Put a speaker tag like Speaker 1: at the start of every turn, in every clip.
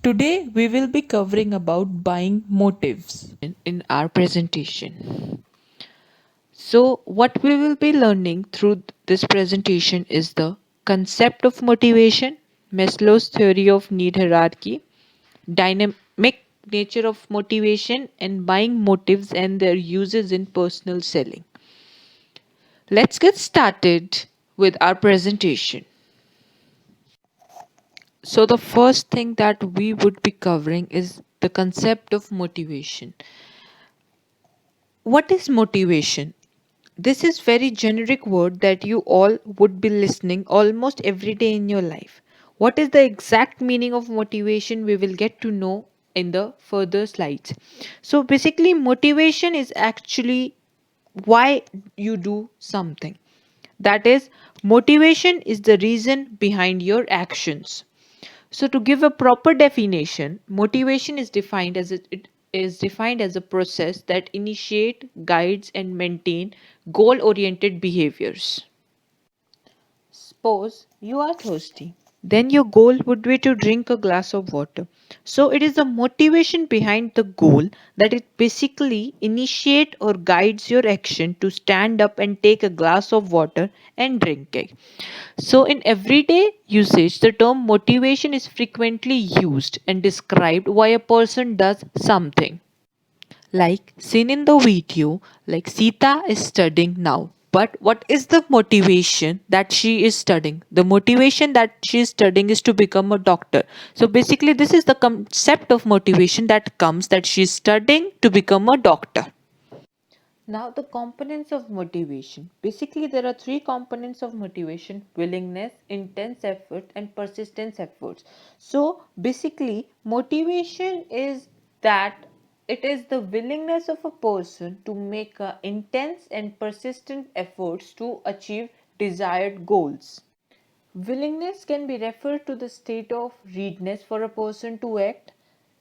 Speaker 1: Today we will be covering about buying motives.
Speaker 2: In our presentation. So, what we will be learning through this presentation is the concept of motivation, Maslow's theory of need hierarchy, dynamic nature of motivation, and buying motives and their uses in personal selling. Let's get started with our presentation. So, the first thing that we would be covering is the concept of motivation. What is motivation? This is very generic word that you all would be listening almost every day in your life. What is the exact meaning of motivation we will get to know in the further slides. So basically motivation is actually why you do something. That is, motivation is the reason behind your actions. So to give a proper definition, motivation is defined as it is defined as a process that initiate, guides and maintain goal-oriented behaviors. Suppose you are thirsty. Then your goal would be to drink a glass of water. So it is the motivation behind the goal that it basically initiate or guides your action to stand up and take a glass of water and drink it. So in everyday usage, the term motivation is frequently used and described why a person does something. Like seen in the video, like Sita is studying now. But what is the motivation that she is studying? The motivation that she is studying is to become a doctor. So basically, this is the concept of motivation that comes that she is studying to become a doctor. Now, the components of motivation. Basically, there are three components of motivation: willingness, intense effort, and persistence efforts. So, basically, motivation is that it is the willingness of a person to make intense and persistent efforts to achieve desired goals. Willingness can be referred to the state of readiness for a person to act.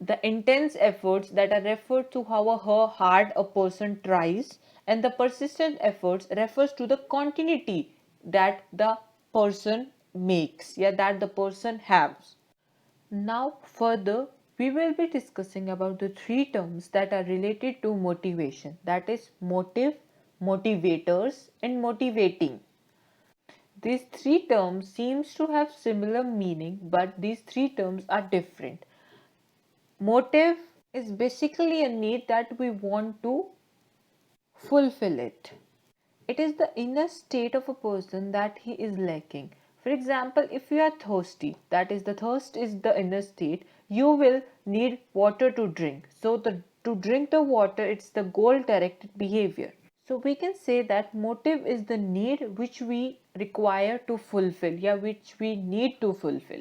Speaker 2: The intense efforts that are referred to how hard a person tries, and the persistent efforts refers to the continuity that the person makes, yeah, that the person has. Now further we will be discussing about the three terms that are related to motivation, that is motive, motivators and motivating. These three terms seems to have similar meaning, but these three terms are different. Motive is basically a need that we want to fulfill it. It is the inner state of a person that he is lacking. For example, if you are thirsty, that is the thirst is the inner state, you will need water to drink. So to drink the water, it's the goal directed behavior. So we can say that motive is the need which we require to fulfill, yeah, which we need to fulfill.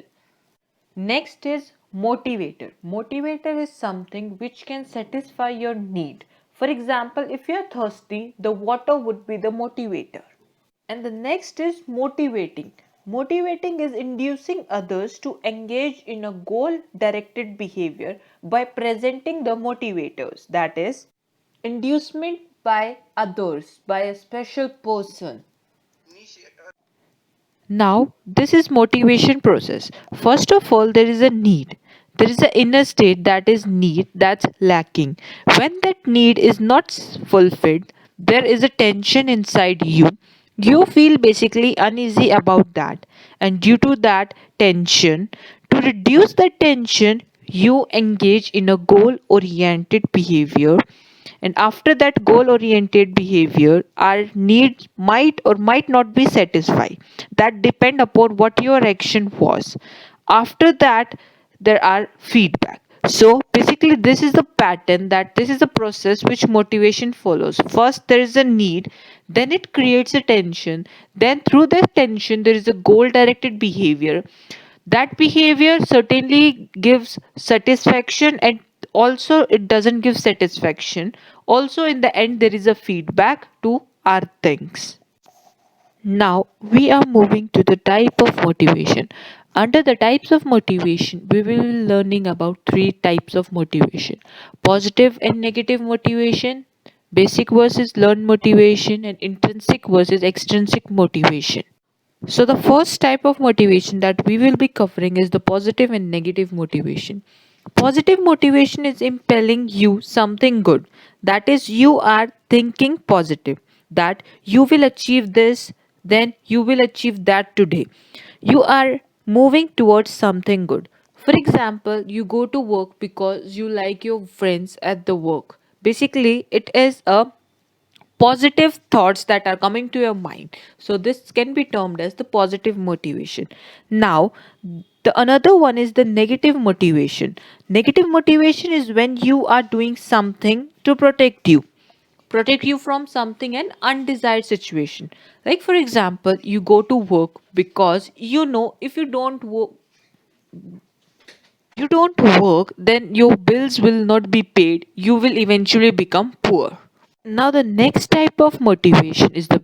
Speaker 2: Next is motivator. Motivator is something which can satisfy your need. For example, if you are thirsty, the water would be the motivator. And the next is motivating. Motivating is inducing others to engage in a goal directed behavior by presenting the motivators, that is, inducement by others, by a special person. Now, this is motivation process. First of all, there is a need. There is an inner state that is need that's lacking. When that need is not fulfilled, there is a tension inside you. You feel basically uneasy about that. And due to that tension, to reduce that tension, you engage in a goal oriented behavior, and after that goal oriented behavior our needs might or might not be satisfied. That depend upon what your action was. After that there are feedback. So basically this is the pattern, that this is the process which motivation follows. First there is a need, then it creates a tension, then through that tension there is a goal directed behavior. That behavior certainly gives satisfaction, and also it doesn't give satisfaction. Also in the end there is a feedback to our things. Now we are moving to the type of motivation. Under the types of motivation we will be learning about three types of motivation: positive and negative motivation, basic versus learned motivation, and intrinsic versus extrinsic motivation. So, the first type of motivation that we will be covering is the positive and negative motivation. Positive motivation is impelling you something good. That is, you are thinking positive that you will achieve this, then you will achieve that today. You are moving towards something good. For example, you go to work because you like your friends at the work. Basically, it is a positive thoughts that are coming to your mind, so this can be termed as the positive motivation. Now, the another one is the negative motivation. Negative motivation is when you are doing something to protect you from something, an undesired situation. Like for example, you go to work because you know if you don't work, then your bills will not be paid, you will eventually become poor. Now, the next type of motivation is the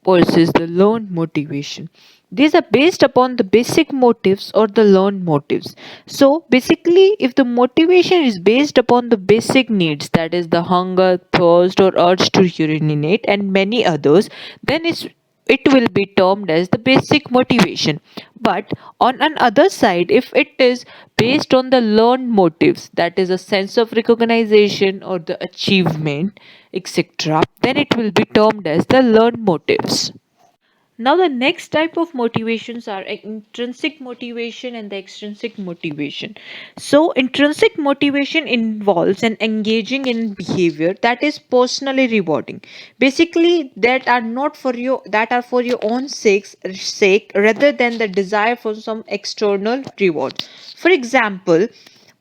Speaker 2: versus the learned motivation. These are based upon the basic motives or the learned motives. So, basically, if the motivation is based upon the basic needs, that is the hunger, thirst, or urge to urinate, and many others, then it will be termed as the basic motivation. But on another side, if it is based on the learned motives, that is a sense of recognition or the achievement, etc., then it will be termed as the learned motives. Now, the next type of motivations are intrinsic motivation and the extrinsic motivation. So, intrinsic motivation involves an engaging in behavior that is personally rewarding. Basically, that are for your own sake rather than the desire for some external reward. For example,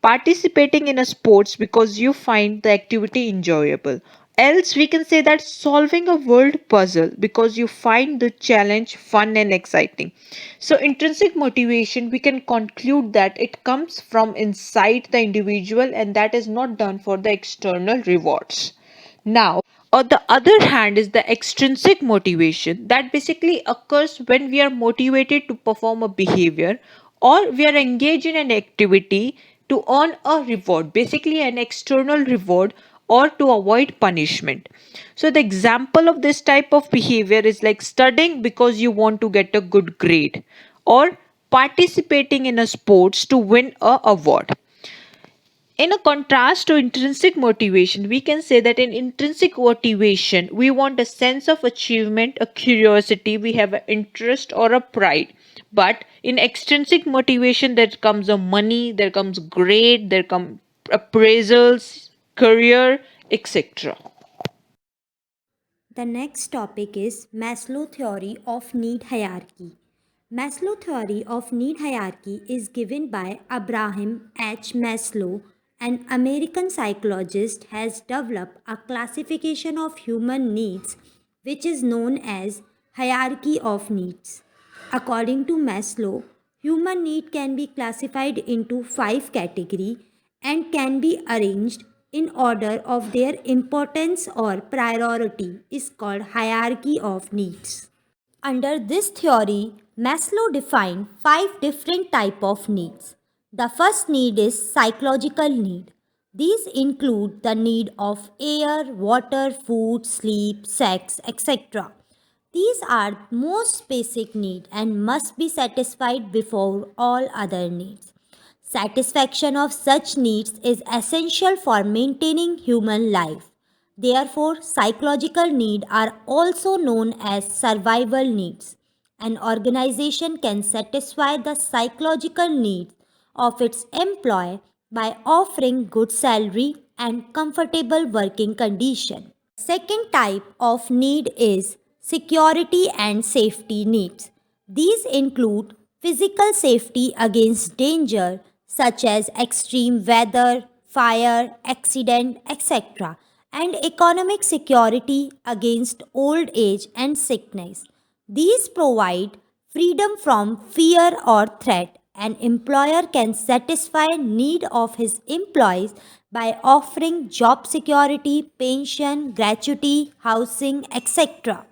Speaker 2: participating in a sports because you find the activity enjoyable. Else, we can say that solving a world puzzle because you find the challenge fun and exciting. So, intrinsic motivation, we can conclude that it comes from inside the individual and that is not done for the external rewards. Now, on the other hand, is the extrinsic motivation that basically occurs when we are motivated to perform a behavior or we are engaged in an activity to earn a reward, basically an external reward or to avoid punishment. So, the example of this type of behavior is like studying because you want to get a good grade or participating in a sports to win a award. In a contrast to intrinsic motivation, we can say that in intrinsic motivation, we want a sense of achievement, a curiosity, we have an interest or a pride. But in extrinsic motivation, there comes a money, there comes grade, there come appraisals, career, etc.
Speaker 3: The next topic is Maslow theory of need hierarchy. Maslow theory of need hierarchy is given by Abraham H. Maslow, an American psychologist has developed a classification of human needs which is known as hierarchy of needs. According to Maslow, human need can be classified into 5 categories and can be arranged in order of their importance or priority is called hierarchy of needs. Under this theory, Maslow defined 5 different types of needs. The first need is psychological need. These include the need of air, water, food, sleep, sex, etc. These are most basic needs and must be satisfied before all other needs. Satisfaction of such needs is essential for maintaining human life. Therefore, psychological needs are also known as survival needs. An organization can satisfy the psychological needs of its employee by offering good salary and comfortable working condition. Second type of need is security and safety needs. These include physical safety against danger such as extreme weather, fire, accident, etc., and economic security against old age and sickness. These provide freedom from fear or threat. An employer can satisfy need of his employees by offering job security, pension, gratuity, housing, etc.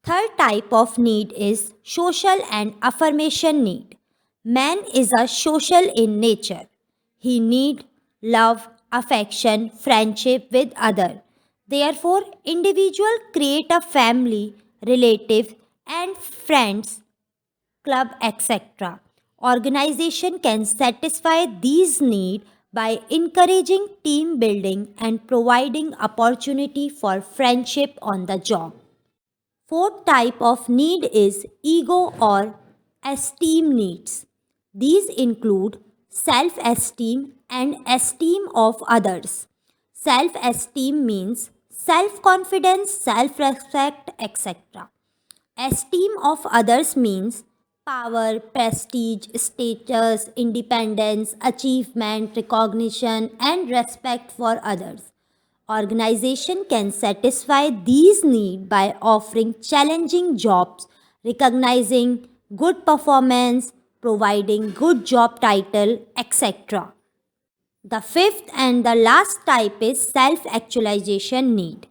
Speaker 3: Third type of need is social and affirmation need. Man is a social in nature. He need love, affection, friendship with other. Therefore, individual create a family, relatives and friends, club, etc. Organization can satisfy these needs by encouraging team building and providing opportunity for friendship on the job. Fourth type of need is ego or esteem needs. These include self esteem and esteem of others. Self esteem means self confidence, self respect, etc. Esteem of others means power, prestige, status, independence, achievement, recognition, and respect for others. Organization can satisfy these needs by offering challenging jobs, recognizing good performance, providing good job title, etc. The fifth and the last type is self actualization need.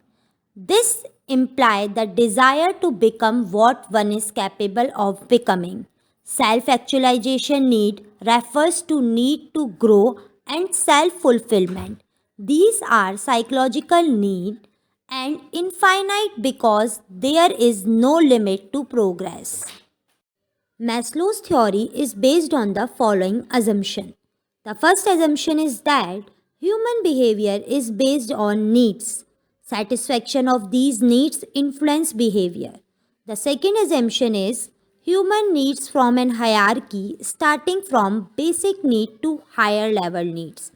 Speaker 3: This implies the desire to become what one is capable of becoming. Self actualization need refers to need to grow and self fulfillment. These are psychological need and infinite because there is no limit to progress. Maslow's theory is based on the following assumption. The first assumption is that human behavior is based on needs. Satisfaction of these needs influence behavior. The second assumption is human needs from an hierarchy starting from basic need to higher level needs.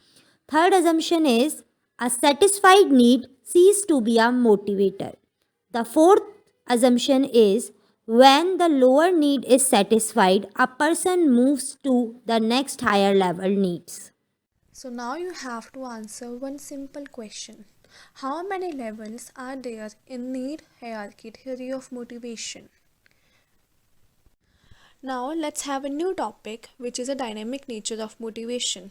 Speaker 3: Third assumption is a satisfied need ceases to be a motivator. The fourth assumption is when the lower need is satisfied, a person moves to the next higher level needs.
Speaker 4: So now you have to answer one simple question. How many levels are there in need hierarchy theory of motivation? Now let's have a new topic, which is a dynamic nature of motivation.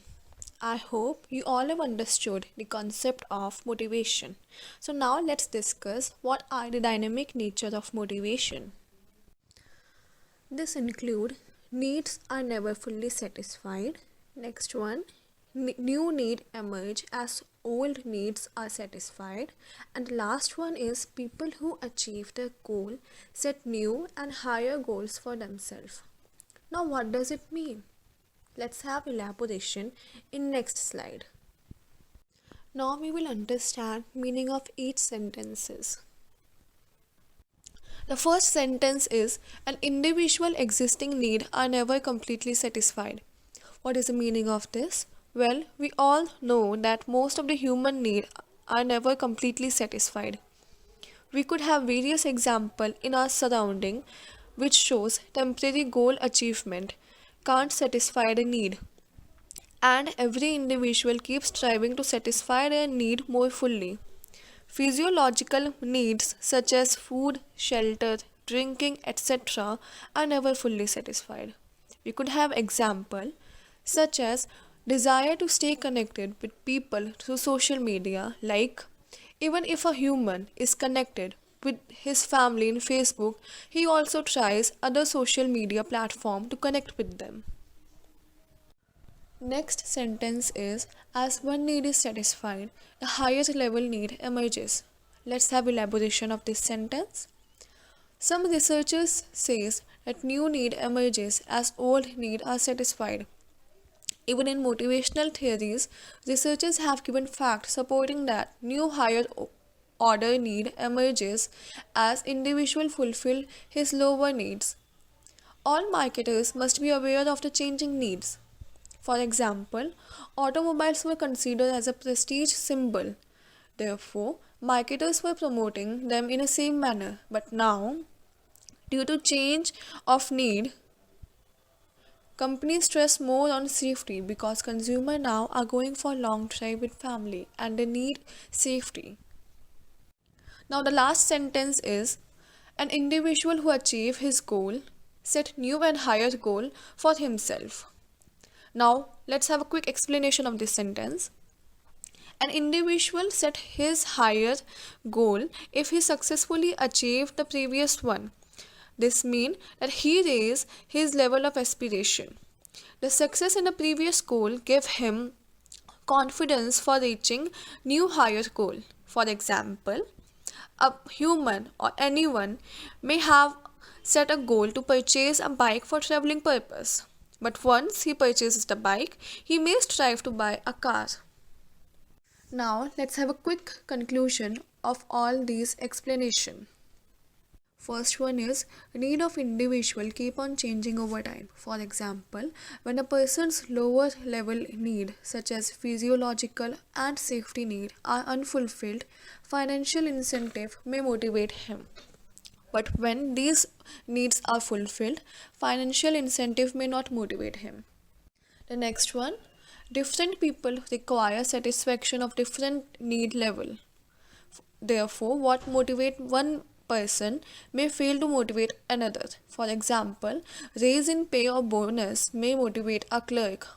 Speaker 4: I hope you all have understood the concept of motivation. So now let's discuss what are the dynamic nature of motivation. This include needs are never fully satisfied. Next one, new need emerge as old needs are satisfied. And the last one is people who achieve their goal set new and higher goals for themselves. Now what does it mean? Let's have elaboration in next slide. Now we will understand meaning of each sentences. The first sentence is an individual existing need are never completely satisfied. What is the meaning of this? Well, we all know that most of the human need are never completely satisfied. We could have various examples in our surrounding which shows temporary goal achievement can't satisfy the need. And every individual keeps striving to satisfy their need more fully. Physiological needs such as food, shelter, drinking, etc. are never fully satisfied. We could have example such as desire to stay connected with people through social media, like even if a human is connected with his family in Facebook, he also tries other social media platform to connect with them. Next sentence is as one need is satisfied, the highest level need emerges. Let's have elaboration of this sentence. Some researchers says that new need emerges as old need are satisfied. Even in motivational theories, researchers have given facts supporting that new higher order need emerges as individual fulfill his lower needs. All marketers must be aware of the changing needs. For example, automobiles were considered as a prestige symbol. Therefore, marketers were promoting them in the same manner. But now, due to change of need, companies stress more on safety because consumers now are going for long drive with family and they need safety. Now the last sentence is an individual who achieve his goal set new and higher goal for himself. Now, let's have a quick explanation of this sentence. An individual set his higher goal if he successfully achieved the previous one. This means that he raised his level of aspiration. The success in the previous goal gave him confidence for reaching new higher goal. For example, a human or anyone may have set a goal to purchase a bike for traveling purpose. But once he purchases the bike, he may strive to buy a car. Now, let's have a quick conclusion of all these explanation. First one is need of individual keep on changing over time. For example, when a person's lower level need such as physiological and safety need are unfulfilled, financial incentive may motivate him. But when these needs are fulfilled, financial incentive may not motivate him. The next one, different people require satisfaction of different need level. Therefore, what motivate one person may fail to motivate another. For example, raise in pay or bonus may motivate a clerk,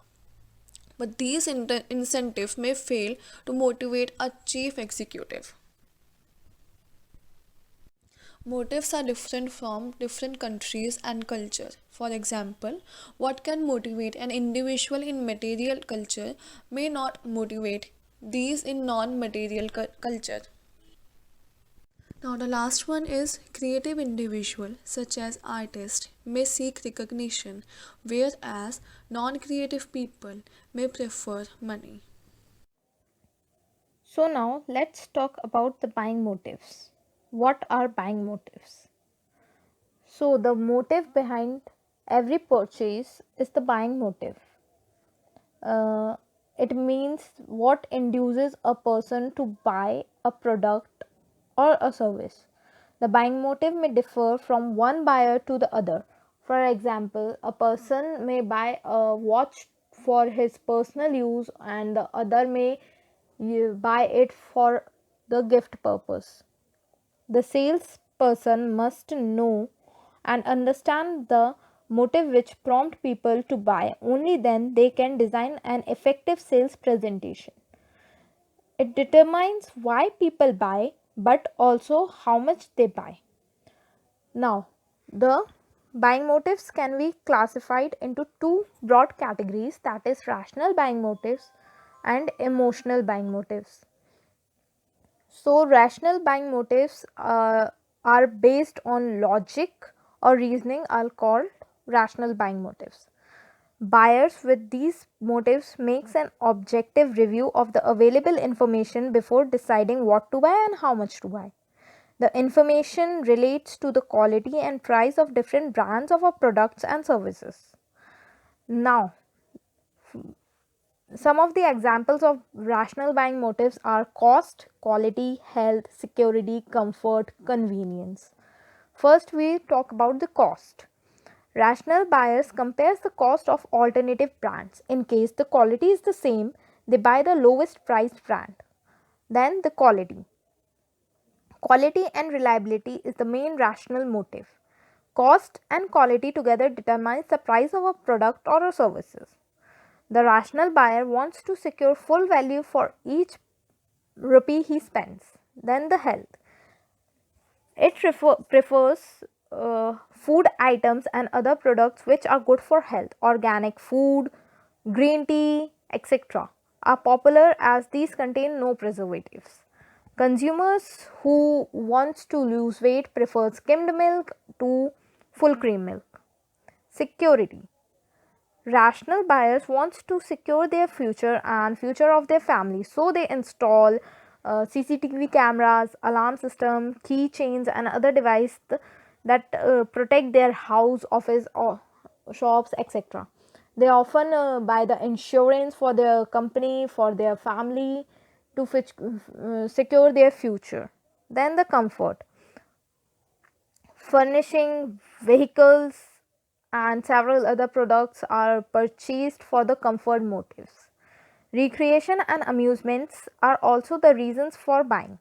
Speaker 4: but these incentives may fail to motivate a chief executive. Motives are different from different countries and culture. For example, what can motivate an individual in material culture may not motivate these in non-material culture. Now the last one is creative individual such as artists may seek recognition, whereas non-creative people may prefer money.
Speaker 2: So now let's talk about the buying motives. What are buying motives? So the motive behind every purchase is the buying motive. Uh, it means what induces a person to buy a product or a service. The buying motive may differ from one buyer to the other. For example, a person may buy a watch for his personal use and the other may buy it for the gift purpose. The salesperson must know and understand the motive which prompt people to buy. Only then they can design an effective sales presentation. It determines why people buy but also how much they buy. Now, the buying motives can be classified into two broad categories, that is rational buying motives and emotional buying motives. So, rational buying motives are based on logic or reasoning are called rational buying motives. Buyers with these motives makes an objective review of the available information before deciding what to buy and how much to buy. The information relates to the quality and price of different brands of our products and services. Now, some of the examples of rational buying motives are cost, quality, health, security, comfort, convenience. First, we talk about the cost. Rational buyers compares the cost of alternative brands. In case the quality is the same, they buy the lowest priced brand. Then the quality. Quality and reliability is the main rational motive. Cost and quality together determines the price of a product or a services. The rational buyer wants to secure full value for each rupee he spends. Then the health. It prefers food items and other products which are good for health. Organic food, green tea, etc. are popular as these contain no preservatives. Consumers who wants to lose weight prefer skimmed milk to full cream milk. Security. Rational buyers wants to secure their future and future of their family, so they install CCTV cameras, alarm system, keychains and other devices that protect their house, office or shops, etc. They often buy the insurance for their company, for their family to secure their future. Then the comfort. Furnishing, vehicles, and several other products are purchased for the comfort motives. Recreation and amusements are also the reasons for buying.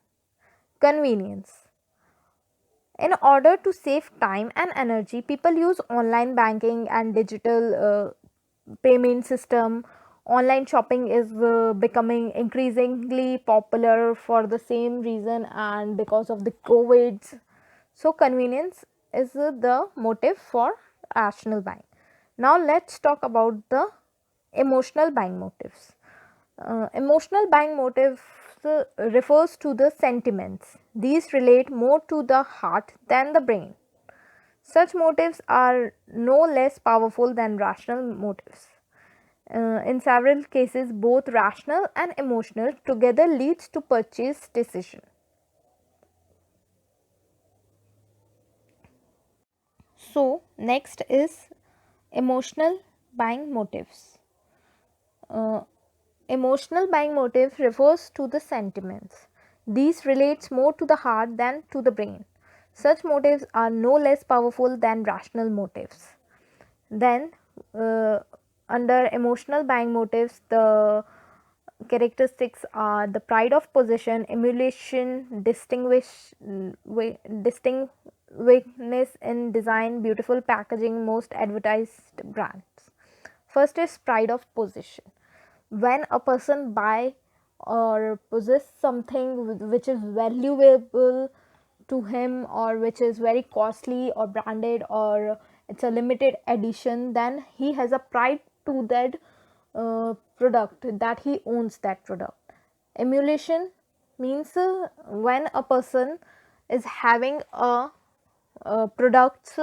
Speaker 2: Convenience. In order to save time and energy, people use online banking and digital payment system. Online shopping is becoming increasingly popular for the same reason and because of the COVID. So, convenience is the motive for rational buying. Now, let's talk about the emotional buying motives. Emotional buying motives refers to the sentiments. These relate more to the heart than the brain.
Speaker 5: Such motives are no less powerful than rational motives. In several cases, both rational and emotional together leads to purchase decision. So, next is emotional buying motives. Uh, Emotional buying motive refers to the sentiments. These relates more to the heart than to the brain. Such motives are no less powerful than rational motives. Then, uh, under emotional buying motives, the characteristics are the pride of possession, emulation, distinctiveness in design, beautiful packaging, most advertised brands. First is pride of possession. When a person buy or possess something which is valuable to him, or which is very costly or branded, or it's a limited edition, then he has a pride to that product, that he owns that product. Emulation means when a person is having a products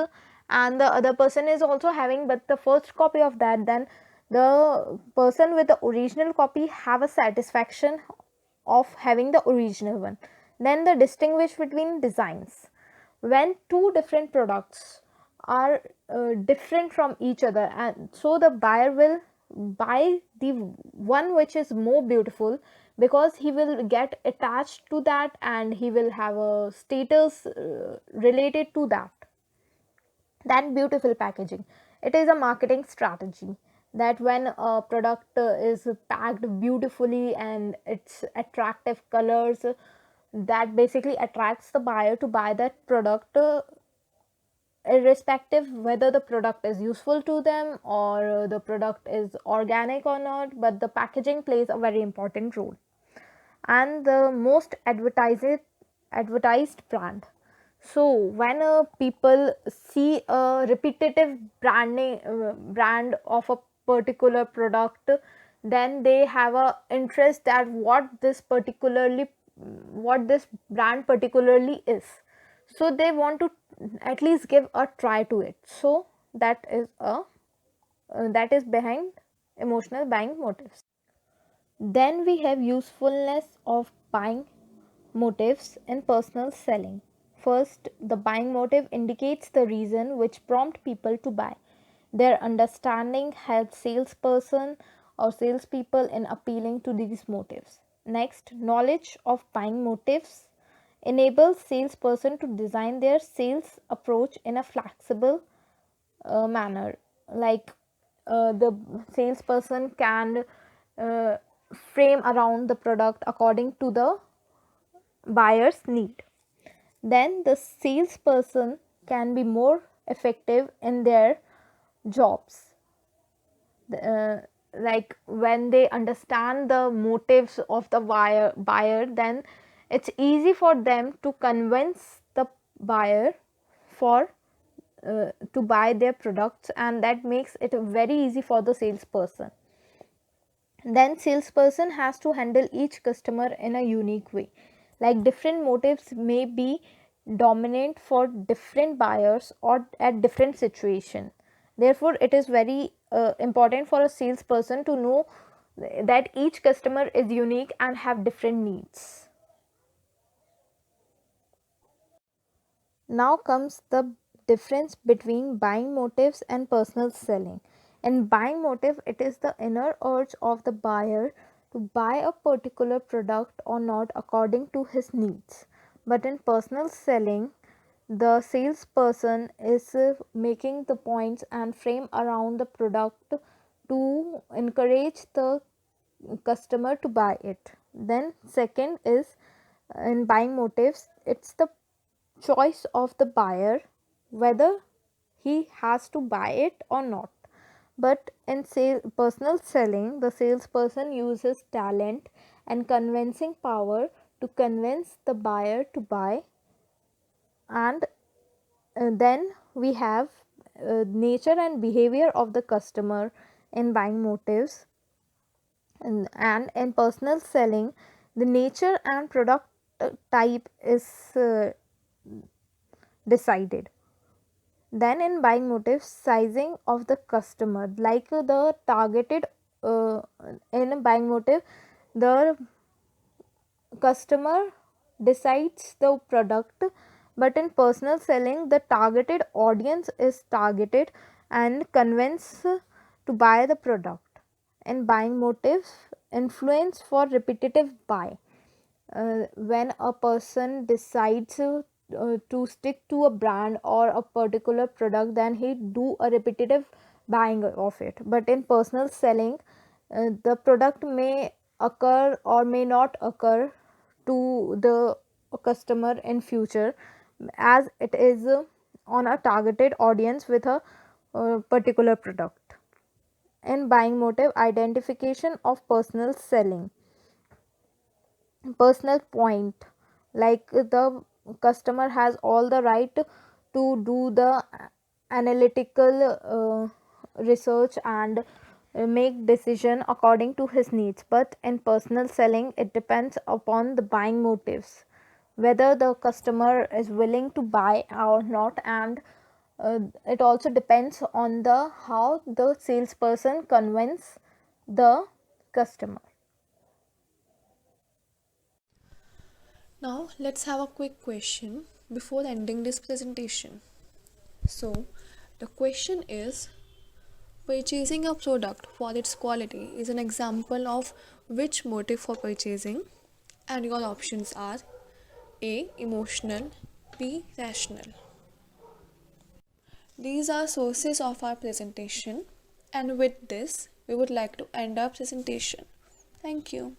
Speaker 5: and the other person is also having but the first copy of that, then the person with the original copy have a satisfaction of having the original one. Then the distinguish between designs. When two different products are different from each other, and so the buyer will buy the one which is more beautiful, because he will get attached to that and he will have a status related to that. Then beautiful packaging. It is a marketing strategy that when a product is packed beautifully and its attractive colors, that basically attracts the buyer to buy that product, irrespective whether the product is useful to them or the product is organic or not, but the packaging plays a very important role. And the most advertised brand. So when people see a repetitive brand of a particular product, then they have a interest that what this brand particularly is, so they want to at least give a try to it. So that is behind emotional buying motives. Then we have usefulness of buying motives in personal selling. First, the buying motive indicates the reason which prompt people to buy. Their understanding helps salesperson or salespeople in appealing to these motives. Next, knowledge of buying motives enables salesperson to design their sales approach in a flexible manner. Like the salesperson can uh, frame around the product according to the buyer's need. Then the salesperson can be more effective in their jobs. Uh, like when they understand the motives of the buyer, then it's easy for them to convince the buyer for to buy their products, and that makes it very easy for the salesperson. Then salesperson has to handle each customer in a unique way. Like different motives may be dominant for different buyers or at different situation. Therefore it is very important for a salesperson to know that each customer is unique and have different needs. Now comes the difference between buying motives and personal selling. In buying motive, it is the inner urge of the buyer to buy a particular product or not according to his needs. But in personal selling, the salesperson is making the points and frame around the product to encourage the customer to buy it. Then second is in buying motives, it's the choice of the buyer whether he has to buy it or not. But in personal selling, the salesperson uses talent and convincing power to convince the buyer to buy. And then we have nature and behavior of the customer in buying motives. And in personal selling, the nature and product type is decided. Then in buying motives, sizing of the customer, like the targeted uh, in a buying motive, the customer decides the product, but in personal selling the targeted audience is targeted and convinced to buy the product. In buying motives, influence for repetitive buy, when a person decides to stick to a brand or a particular product, then he do a repetitive buying of it. But in personal selling, the product may occur or may not occur to the customer in future, as it is on a targeted audience with a particular product. In buying motive, identification of personal selling, personal point, like the customer has all the right to do the analytical research and make decision according to his needs. But in personal selling, it depends upon the buying motives, whether the customer is willing to buy or not, and it also depends on the how the salesperson convince the customer.
Speaker 4: Now, let's have a quick question before ending this presentation. So, the question is, purchasing a product for its quality is an example of which motive for purchasing? And your options are A. Emotional, B. Rational. These are sources of our presentation, and with this, we would like to end our presentation. Thank you.